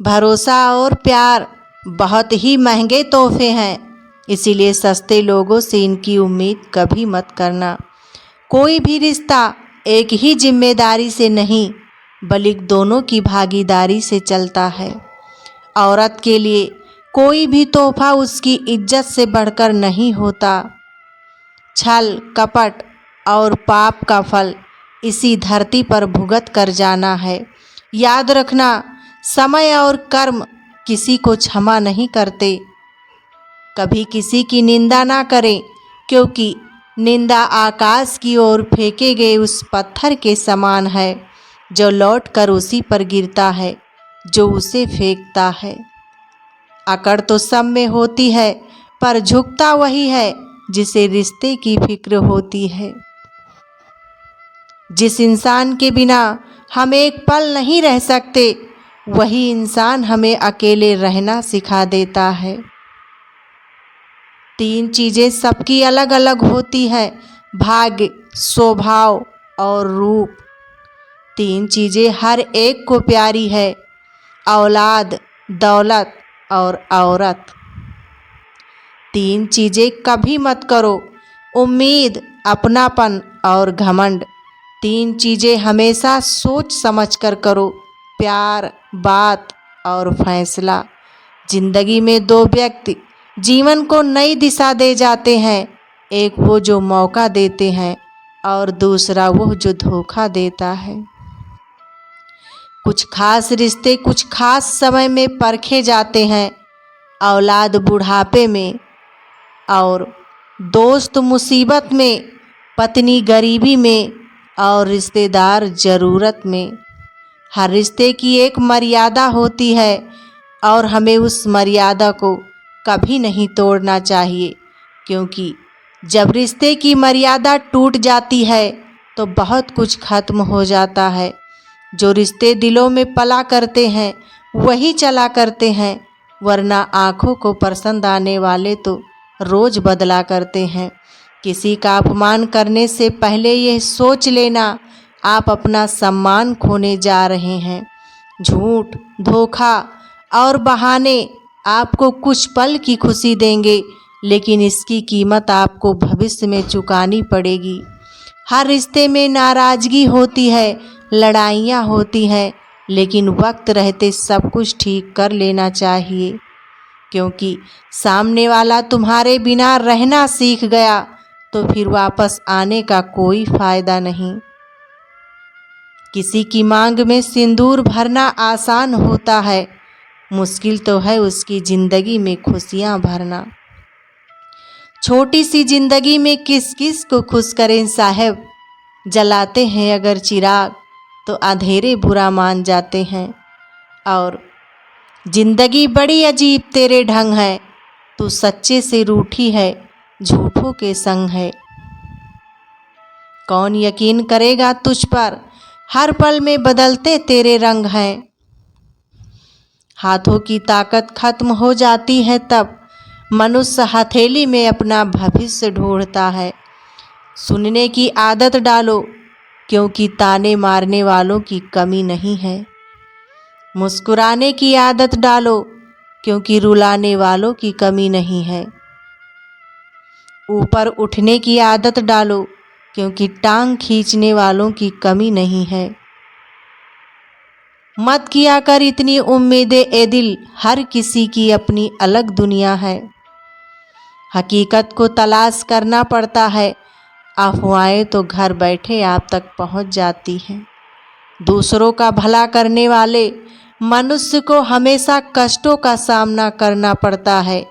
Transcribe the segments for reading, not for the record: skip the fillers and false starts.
भरोसा और प्यार बहुत ही महंगे तोहफे हैं, इसीलिए सस्ते लोगों से इनकी उम्मीद कभी मत करना। कोई भी रिश्ता एक ही जिम्मेदारी से नहीं बल्कि दोनों की भागीदारी से चलता है। औरत के लिए कोई भी तोहफा उसकी इज्जत से बढ़कर नहीं होता। छल, कपट और पाप का फल इसी धरती पर भुगत कर जाना है। याद रखना, समय और कर्म किसी को क्षमा नहीं करते। कभी किसी की निंदा ना करें, क्योंकि निंदा आकाश की ओर फेंके गए उस पत्थर के समान है जो लौट कर उसी पर गिरता है जो उसे फेंकता है। अकड़ तो सब में होती है, पर झुकता वही है जिसे रिश्ते की फिक्र होती है। जिस इंसान के बिना हम एक पल नहीं रह सकते, वही इंसान हमें अकेले रहना सिखा देता है। 3 चीज़ें सबकी अलग अलग होती है, भाग्य, स्वभाव और रूप। 3 चीज़ें हर एक को प्यारी है, औलाद, दौलत और औरत। 3 चीज़ें कभी मत करो, उम्मीद, अपनापन और घमंड। 3 चीज़ें हमेशा सोच समझ कर करो, प्यार, बात और फैसला। जिंदगी में 2 व्यक्ति जीवन को नई दिशा दे जाते हैं, एक वो जो मौका देते हैं और दूसरा वो जो धोखा देता है। कुछ खास रिश्ते कुछ खास समय में परखे जाते हैं, औलाद बुढ़ापे में और दोस्त मुसीबत में, पत्नी गरीबी में और रिश्तेदार ज़रूरत में। हर रिश्ते की एक मर्यादा होती है और हमें उस मर्यादा को कभी नहीं तोड़ना चाहिए, क्योंकि जब रिश्ते की मर्यादा टूट जाती है तो बहुत कुछ खत्म हो जाता है। जो रिश्ते दिलों में पला करते हैं वही चला करते हैं, वरना आँखों को पसंद आने वाले तो रोज़ बदला करते हैं। किसी का अपमान करने से पहले यह सोच लेना, आप अपना सम्मान खोने जा रहे हैं। झूठ, धोखा और बहाने आपको कुछ पल की खुशी देंगे, लेकिन इसकी कीमत आपको भविष्य में चुकानी पड़ेगी। हर रिश्ते में नाराज़गी होती है, लड़ाइयाँ होती हैं, लेकिन वक्त रहते सब कुछ ठीक कर लेना चाहिए, क्योंकि सामने वाला तुम्हारे बिना रहना सीख गया तो फिर वापस आने का कोई फ़ायदा नहीं। किसी की मांग में सिंदूर भरना आसान होता है, मुश्किल तो है उसकी ज़िंदगी में खुशियाँ भरना। छोटी सी ज़िंदगी में किस किस को खुश करें साहब, जलाते हैं अगर चिराग तो अंधेरे बुरा मान जाते हैं। और ज़िंदगी बड़ी अजीब तेरे ढंग है, तू सच्चे से रूठी है, झूठों के संग है। कौन यकीन करेगा तुझ पर, हर पल में बदलते तेरे रंग हैं। हाथों की ताकत खत्म हो जाती है तब मनुष्य हथेली में अपना भविष्य ढूंढता है। सुनने की आदत डालो, क्योंकि ताने मारने वालों की कमी नहीं है। मुस्कुराने की आदत डालो, क्योंकि रुलाने वालों की कमी नहीं है। ऊपर उठने की आदत डालो, क्योंकि टांग खींचने वालों की कमी नहीं है। मत किया कर इतनी उम्मीदें ए दिल, हर किसी की अपनी अलग दुनिया है। हकीकत को तलाश करना पड़ता है, अफवाहें तो घर बैठे आप तक पहुंच जाती हैं। दूसरों का भला करने वाले मनुष्य को हमेशा कष्टों का सामना करना पड़ता है,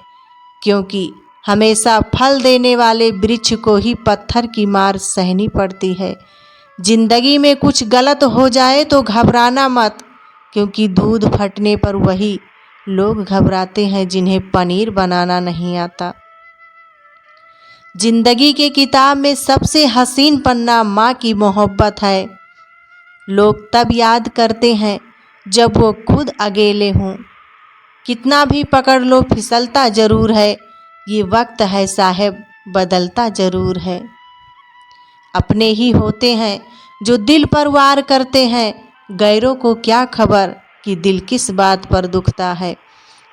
क्योंकि हमेशा फल देने वाले वृक्ष को ही पत्थर की मार सहनी पड़ती है। जिंदगी में कुछ गलत हो जाए तो घबराना मत, क्योंकि दूध फटने पर वही लोग घबराते हैं जिन्हें पनीर बनाना नहीं आता। जिंदगी के किताब में सबसे हसीन पन्ना माँ की मोहब्बत है। लोग तब याद करते हैं जब वो खुद अकेले हों। कितना भी पकड़ लो फिसलता ज़रूर है, ये वक्त है साहब बदलता ज़रूर है। अपने ही होते हैं जो दिल पर वार करते हैं, गैरों को क्या खबर कि दिल किस बात पर दुखता है।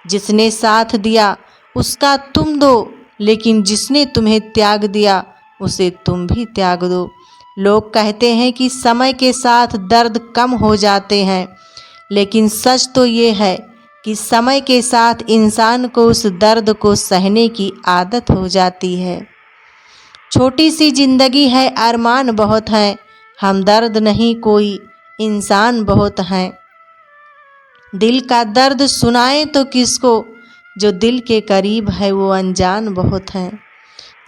जिसने साथ दिया उसका तुम दो, लेकिन जिसने तुम्हें त्याग दिया उसे तुम भी त्याग दो। लोग कहते हैं कि समय के साथ दर्द कम हो जाते हैं, लेकिन सच तो ये है कि समय के साथ इंसान को उस दर्द को सहने की आदत हो जाती है। छोटी सी जिंदगी है, अरमान बहुत हैं, हमदर्द नहीं कोई, इंसान बहुत हैं। दिल का दर्द सुनाए तो किसको, जो दिल के करीब है वो अनजान बहुत हैं।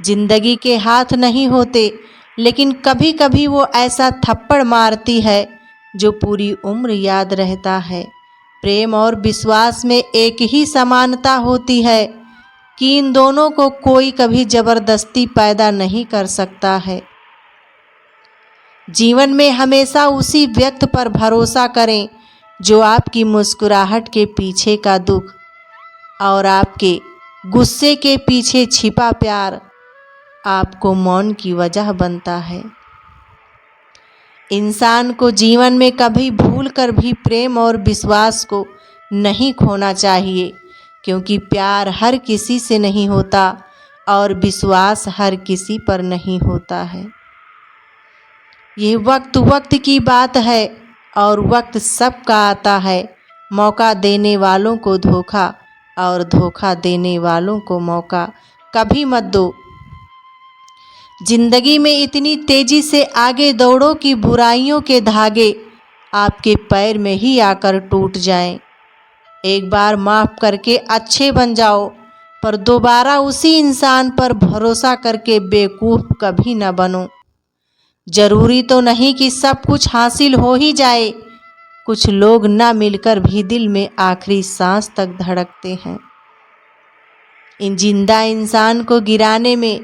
जिंदगी के हाथ नहीं होते, लेकिन कभी कभी वो ऐसा थप्पड़ मारती है जो पूरी उम्र याद रहता है। प्रेम और विश्वास में एक ही समानता होती है कि इन दोनों को कोई कभी जबरदस्ती पैदा नहीं कर सकता है। जीवन में हमेशा उसी व्यक्ति पर भरोसा करें जो आपकी मुस्कुराहट के पीछे का दुख और आपके गुस्से के पीछे छिपा प्यार आपको मौन की वजह बनता है। इंसान को जीवन में कभी भूल कर भी प्रेम और विश्वास को नहीं खोना चाहिए, क्योंकि प्यार हर किसी से नहीं होता और विश्वास हर किसी पर नहीं होता है। ये वक्त वक्त की बात है और वक्त सबका आता है। मौका देने वालों को धोखा और धोखा देने वालों को मौका कभी मत दो। जिंदगी में इतनी तेजी से आगे दौड़ो कि बुराइयों के धागे आपके पैर में ही आकर टूट जाएं। एक बार माफ करके अच्छे बन जाओ, पर दोबारा उसी इंसान पर भरोसा करके बेवकूफ कभी न बनो। जरूरी तो नहीं कि सब कुछ हासिल हो ही जाए, कुछ लोग ना मिलकर भी दिल में आखिरी सांस तक धड़कते हैं। इन जिंदा इंसान को गिराने में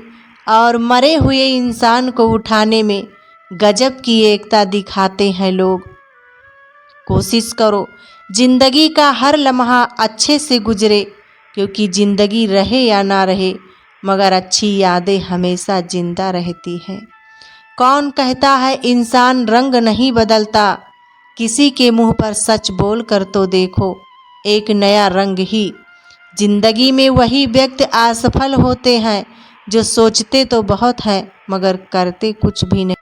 और मरे हुए इंसान को उठाने में गजब की एकता दिखाते हैं लोग। कोशिश करो जिंदगी का हर लम्हा अच्छे से गुजरे, क्योंकि जिंदगी रहे या ना रहे मगर अच्छी यादें हमेशा जिंदा रहती हैं। कौन कहता है इंसान रंग नहीं बदलता, किसी के मुंह पर सच बोल कर तो देखो, एक नया रंग ही। जिंदगी में वही व्यक्ति असफल होते हैं जो सोचते तो बहुत हैं मगर करते कुछ भी नहीं।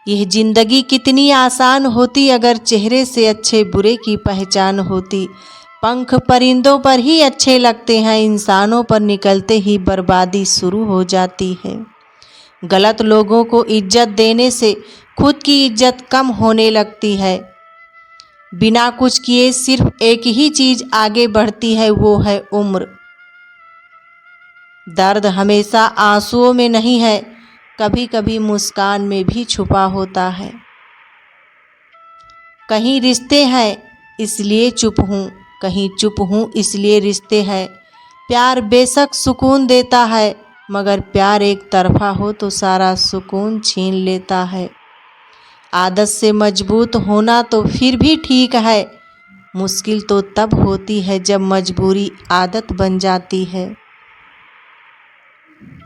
यह जिंदगी कितनी आसान होती अगर चेहरे से अच्छे बुरे की पहचान होती। पंख परिंदों पर ही अच्छे लगते हैं, इंसानों पर निकलते ही बर्बादी शुरू हो जाती है। गलत लोगों को इज्जत देने से खुद की इज्जत कम होने लगती है। बिना कुछ किए सिर्फ एक ही चीज आगे बढ़ती है, वो है उम्र। दर्द हमेशा आंसुओं में नहीं है, कभी कभी मुस्कान में भी छुपा होता है। कहीं रिश्ते हैं इसलिए चुप हूँ, कहीं चुप हूँ इसलिए रिश्ते हैं। प्यार बेशक सुकून देता है, मगर प्यार एक तरफा हो तो सारा सुकून छीन लेता है। आदत से मजबूत होना तो फिर भी ठीक है, मुश्किल तो तब होती है जब मजबूरी आदत बन जाती है।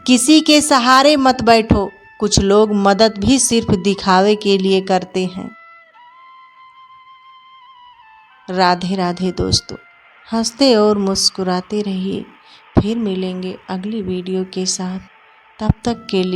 किसी के सहारे मत बैठो, कुछ लोग मदद भी सिर्फ दिखावे के लिए करते हैं। राधे राधे दोस्तों, हंसते और मुस्कुराते रहिए। फिर मिलेंगे अगली वीडियो के साथ, तब तक के लिए